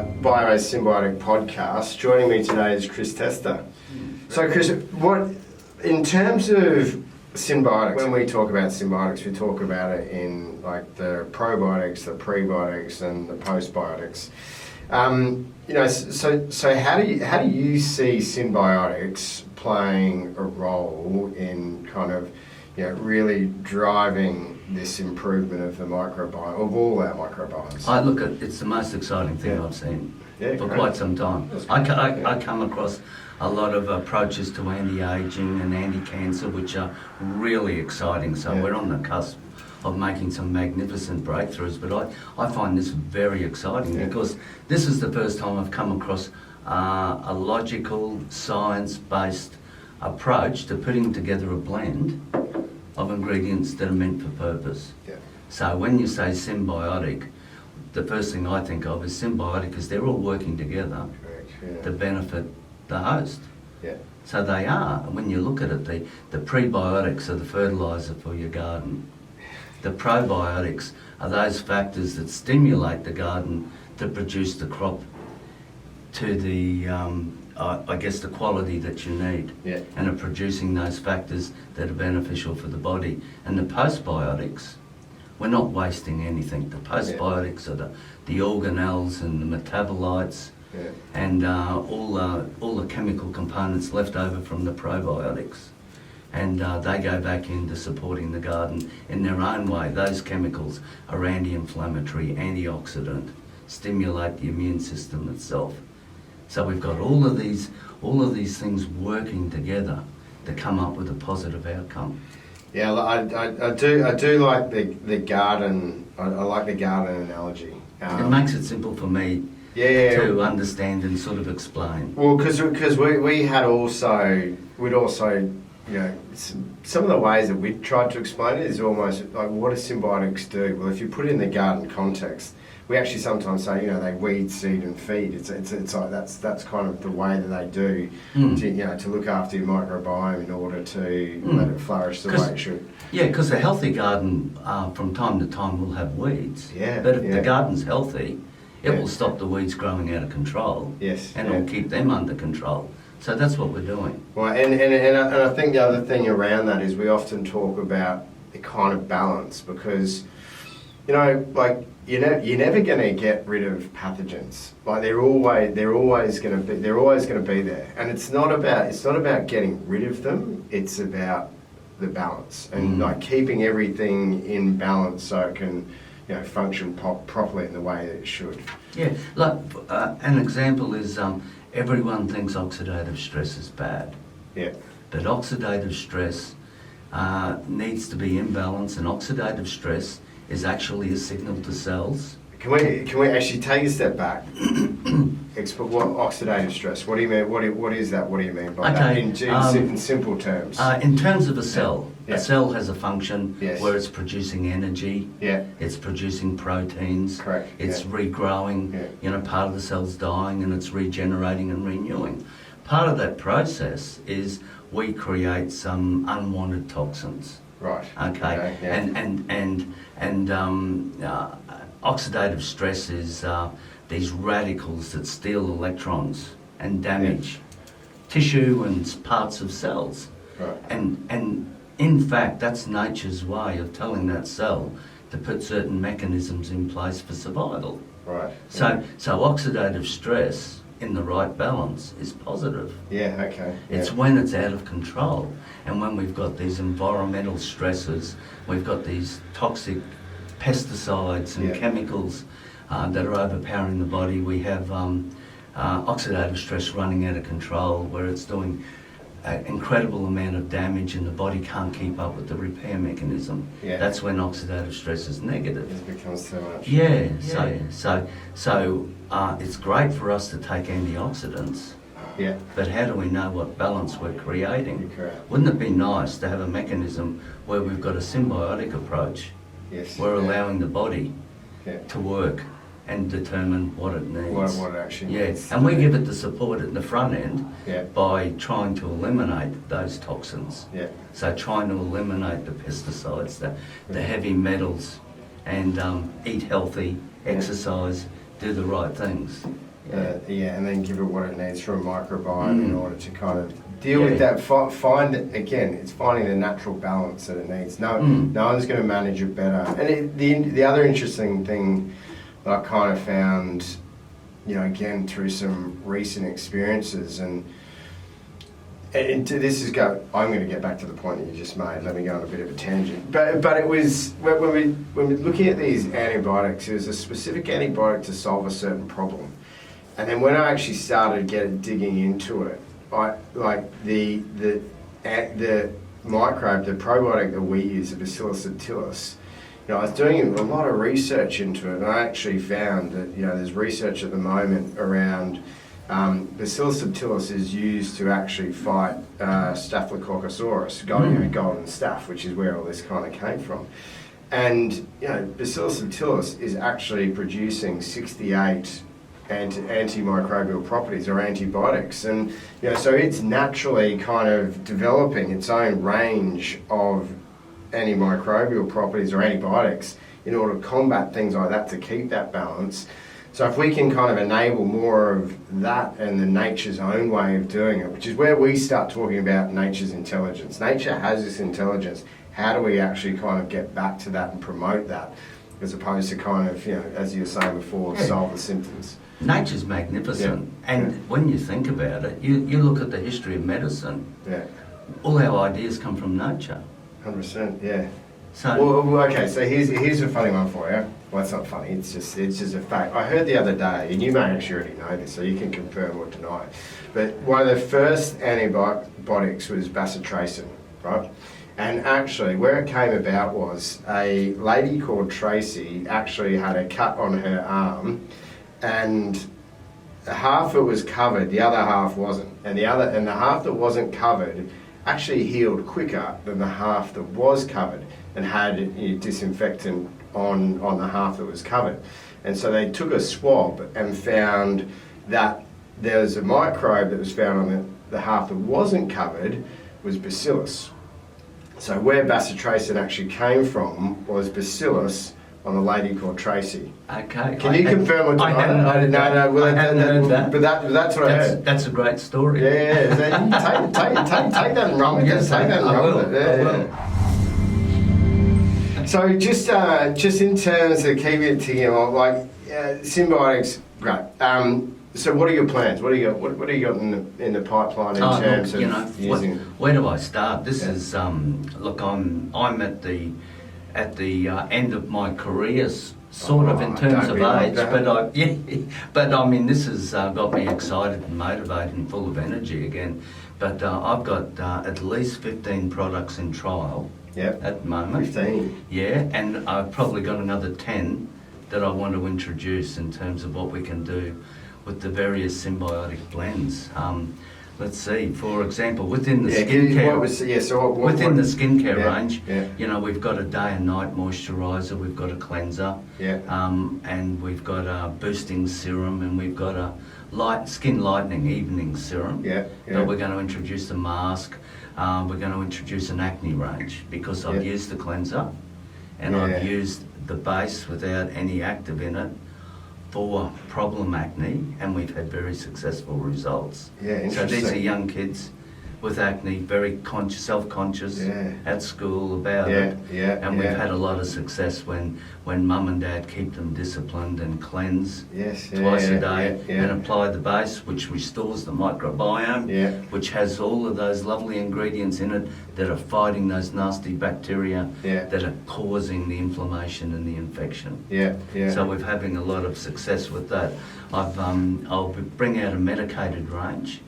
Bio-az Synbiotic podcast. Joining me today is Testa. So Chris, what in terms of symbiotics, when we talk about symbiotics, we talk about it in like the probiotics, the prebiotics and the postbiotics. So how do you see symbiotics playing a role in kind of, really driving this improvement of the microbiome, of all our microbiomes? I look at it's the most exciting thing I've seen for quite some time. I come across a lot of approaches to anti-aging and anti-cancer, which are really exciting. So we're on the cusp of making some magnificent breakthroughs. But I find this very exciting because this is the first time I've come across a logical, science-based approach to putting together a blend of ingredients that are meant for purpose. Yeah. So when you say symbiotic, the first thing I think of is symbiotic because they're all working together to benefit the host. Yeah. So they are. When you look at it, the prebiotics are the fertiliser for your garden. The probiotics are those factors that stimulate the garden to produce the crop to the the quality that you need, and are producing those factors that are beneficial for the body. And the postbiotics, we're not wasting anything. The postbiotics are the organelles and the metabolites, and all the chemical components left over from the probiotics. And they go back into supporting the garden in their own way. Those chemicals are anti-inflammatory, antioxidant, stimulate the immune system itself. So we've got all of these things working together to come up with a positive outcome. Yeah, I do like the garden. I like the garden analogy. It makes it simple for me to understand and sort of explain. Well, because we'd also some of the ways that we tried to explain it is almost like, what do symbiotics do? Well, if you put it in the garden context, we actually sometimes say, they weed, seed and feed. It's like that's kind of the way that they do to look after your microbiome in order to let it flourish the way it should. Yeah, because a healthy garden from time to time will have weeds. Yeah. But if the garden's healthy, it will stop the weeds growing out of control. Yes. And it'll keep them under control. So that's what we're doing. Well, and I think the other thing around that is we often talk about the kind of balance because, you're never going to get rid of pathogens. Like they're always going to be there. And it's not about getting rid of them. It's about the balance and like keeping everything in balance so it can function properly in the way that it should. Yeah, like an example is everyone thinks oxidative stress is bad. Yeah. But oxidative stress needs to be in balance, and oxidative stress is actually a signal to cells. Can we actually take a step back? What oxidative stress? What do you mean? What is that? What do you mean by that? In simple terms. In terms of a cell, a cell has a function where it's producing energy. Yeah. It's producing proteins. Correct. It's regrowing. Yeah. Part of the cell's dying and it's regenerating and renewing. Part of that process is we create some unwanted toxins. Right. Okay. And oxidative stress is these radicals that steal electrons and damage tissue and parts of cells. Right. And in fact, that's nature's way of telling that cell to put certain mechanisms in place for survival. Right. So oxidative stress in the right balance is positive. Yeah, okay. Yeah. It's when it's out of control and when we've got these environmental stresses, we've got these toxic pesticides and chemicals that are overpowering the body. We have oxidative stress running out of control where it's doing an incredible amount of damage and the body can't keep up with the repair mechanism. That's when oxidative stress is negative. It becomes too much. So it's great for us to take antioxidants. Yeah. But how do we know what balance we're creating? Correct. Wouldn't it be nice to have a mechanism where we've got a symbiotic approach? Yes. We're allowing the body to work and determine what it needs. What it actually needs. And we give it the support at the front end by trying to eliminate those toxins. Yeah. So trying to eliminate the pesticides, the heavy metals, and eat healthy, exercise, do the right things. And then give it what it needs from a microbiome in order to kind of deal with that. Find it again. It's finding the natural balance that it needs. No one's going to manage it better. And the other interesting thing that I kind of found, again through some recent experiences, and this is I'm going to get back to the point that you just made. Let me go on a bit of a tangent. But it was when we're looking at these antibiotics, it was a specific antibiotic to solve a certain problem. And then when I actually started digging into it, the microbe, the probiotic that we use, the Bacillus subtilis, I was doing a lot of research into it, and I actually found that there's research at the moment around Bacillus subtilis is used to actually fight Staphylococcus aureus, golden staph, which is where all this kind of came from. And Bacillus subtilis is actually producing 68 antimicrobial properties or antibiotics, and so it's naturally kind of developing its own range of antimicrobial properties or antibiotics in order to combat things like that, to keep that balance. So if we can kind of enable more of that and the nature's own way of doing it, which is where we start talking about nature's intelligence. Nature has this intelligence. How do we actually kind of get back to that and promote that, as opposed to kind of, as you were saying before, solve the symptoms? Nature's magnificent, and when you think about it, you look at the history of medicine. All our ideas come from nature. 100%, yeah. So, okay. So here's a funny one for you. Well, it's not funny. It's just a fact. I heard the other day, and you may actually already know this, so you can confirm or deny. But one of the first antibiotics was bacitracin, right? And actually, where it came about was a lady called Tracy actually had a cut on her arm, and half it was covered, the other half wasn't, and the half that wasn't covered actually healed quicker than the half that was covered, and had disinfectant on the half that was covered. And so they took a swab and found that there was a microbe that was found on the half that wasn't covered was Bacillus. So where bacitracin actually came from was Bacillus on a lady called Tracy. Okay. Can you confirm or deny that? I hadn't heard that. But that's what I heard. That's a great story. Yeah. Take that and run with it. Take that and run with it. Yeah. So just in terms of keeping it ticking, symbiotics, great. So what are your plans? What do you got? What do you got in the pipeline in terms of using? Where do I start? This is look. I'm at the end of my career, sort of in terms of age. But I mean, this has got me excited and motivated and full of energy again. But I've got at least 15 products in trial at the moment. 15. Yeah, and I've probably got another 10 that I want to introduce in terms of what we can do with the various symbiotic blends. Let's see, for example, within the skincare the skincare range, we've got a day and night moisturiser, we've got a cleanser, and we've got a boosting serum, and we've got a skin lightening evening serum. But we're going to introduce a mask. We're going to introduce an acne range, because I've used the cleanser and I've used the base without any active in it for problem acne, and we've had very successful results. So these are young kids with acne, very self-conscious at school about it, and we've had a lot of success when mum and dad keep them disciplined and cleanse twice a day and apply the base, which restores the microbiome, which has all of those lovely ingredients in it that are fighting those nasty bacteria that are causing the inflammation and the infection. So we're having a lot of success with that. I'll bring out a medicated range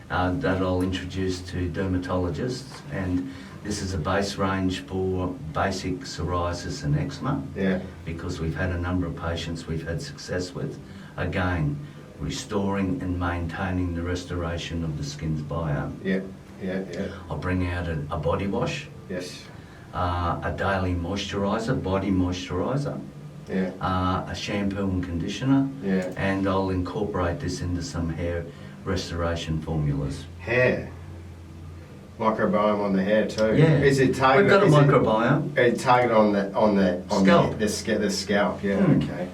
that I'll introduce to dermatologists, and this is a base range for basic psoriasis and eczema, because we've had a number of patients we've had success with, again, restoring and maintaining the restoration of the skin's biome. I'll bring out a body wash, a daily moisturiser, body moisturiser, a shampoo and conditioner, and I'll incorporate this into some hair restoration formulas. Hair. microbiome on the hair too. Yeah. Is it targeted? We've got a microbiome. It's targeted on Scalp. the scalp. Yeah.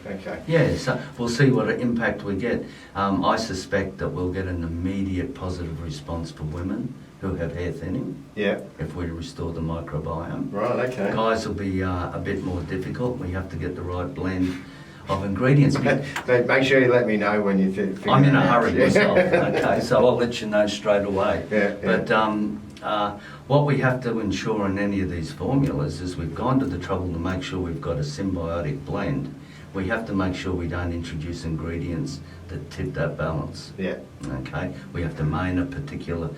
Okay. Yeah, so we'll see what impact we get. I suspect that we'll get an immediate positive response for women who have hair thinning. Yeah. If we restore the microbiome. Right. Okay. Guys will be a bit more difficult. We have to get the right blend of ingredients. But make sure you let me know when you figure I'm in a it out. hurry myself, okay, so I'll let you know straight away. Yeah. But what we have to ensure in any of these formulas is we've gone to the trouble to make sure we've got a symbiotic blend. We have to make sure we don't introduce ingredients that tip that balance. Yeah. Okay, we have to maintain a particular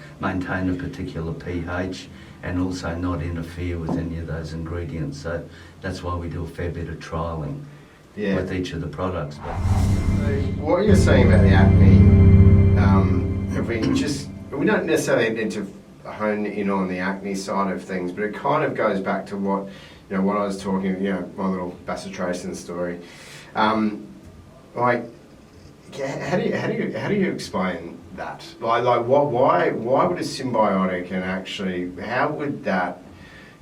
pH and also not interfere with any of those ingredients. So that's why we do a fair bit of trialling with each of the products. So what you're saying about the acne, we don't necessarily need to hone in on the acne side of things, but it kind of goes back to what what I was talking, my little bacitracin story. Like, how do you explain that? Like why would a symbiotic and actually how would that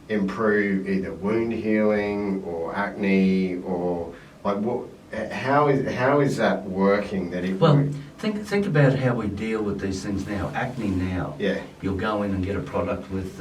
improve either wound healing or acne or like what? How is that working? That it well, think about how we deal with these things now. Acne now. Yeah. You'll go in and get a product with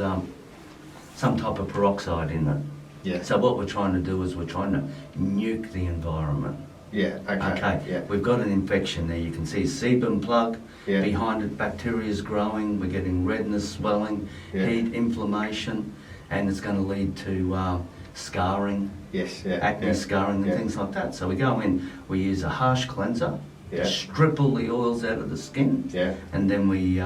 some type of peroxide in it. Yeah. So what we're trying to do is we're trying to nuke the environment. Yeah. Okay. Yeah. We've got an infection there. You can see sebum plug. Yeah. Behind it, bacteria is growing. We're getting redness, swelling, heat, inflammation, and it's going to lead to scarring. Yes. Yeah. Acne scarring and things like that. So we go in, we use a harsh cleanser to strip all the oils out of the skin, and then we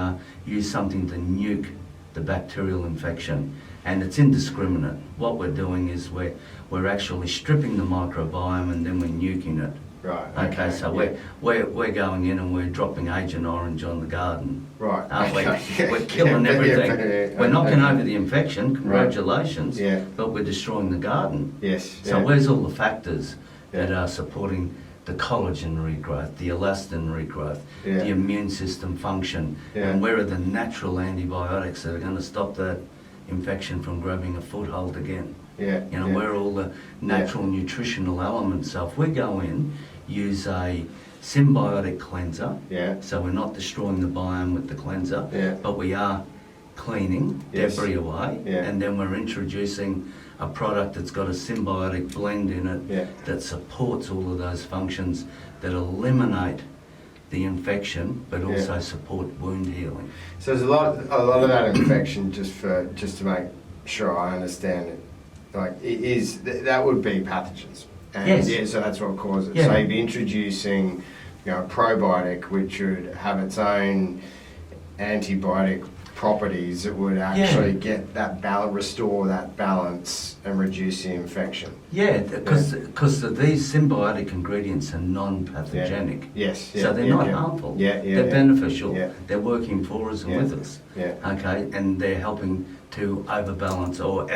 use something to nuke the bacterial infection. And it's indiscriminate. What we're doing is we're actually stripping the microbiome and then we're nuking it. Right. Okay, so we're going in and we're dropping Agent Orange on the garden. Right. Aren't we? Okay. We're killing everything. We're knocking over the infection, congratulations, but we're destroying the garden. Yes. So where's all the factors that are supporting the collagen regrowth, the elastin regrowth, the immune system function, and where are the natural antibiotics that are going to stop that infection from grabbing a foothold again? Where are all the natural nutritional elements? So if we go in, use a symbiotic cleanser, so we're not destroying the biome with the cleanser, but we are cleaning debris away, and then we're introducing a product that's got a symbiotic blend in it that supports all of those functions that eliminate the infection, but also support wound healing. So there's a lot of that infection. Just to make sure I understand it, like that would be pathogens. And so that's what causes it. So you'd be introducing, a probiotic which would have its own antibiotic properties that would actually get that restore that balance and reduce the infection. Because these symbiotic ingredients are non-pathogenic. So they're not harmful. They're beneficial. They're working for us and with us. Okay, and they're helping to overbalance or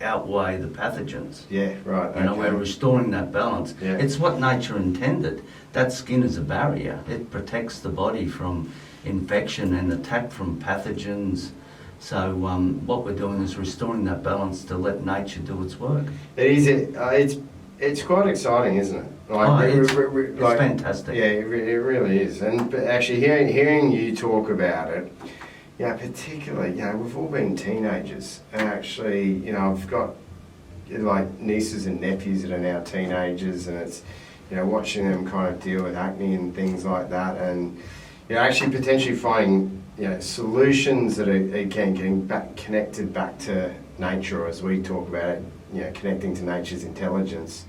outweigh the pathogens. We're restoring that balance. It's what nature intended. That skin is a barrier. It protects the body from infection and attack from pathogens. So what we're doing is restoring that balance to let nature do its work. It's quite exciting, isn't it? It's fantastic. Yeah, it really is. And actually hearing you talk about it, particularly, we've all been teenagers, and actually, I've got like nieces and nephews that are now teenagers, and it's, watching them kind of deal with acne and things like that, and actually potentially finding solutions that are again getting connected back to nature, as we talk about it, connecting to nature's intelligence.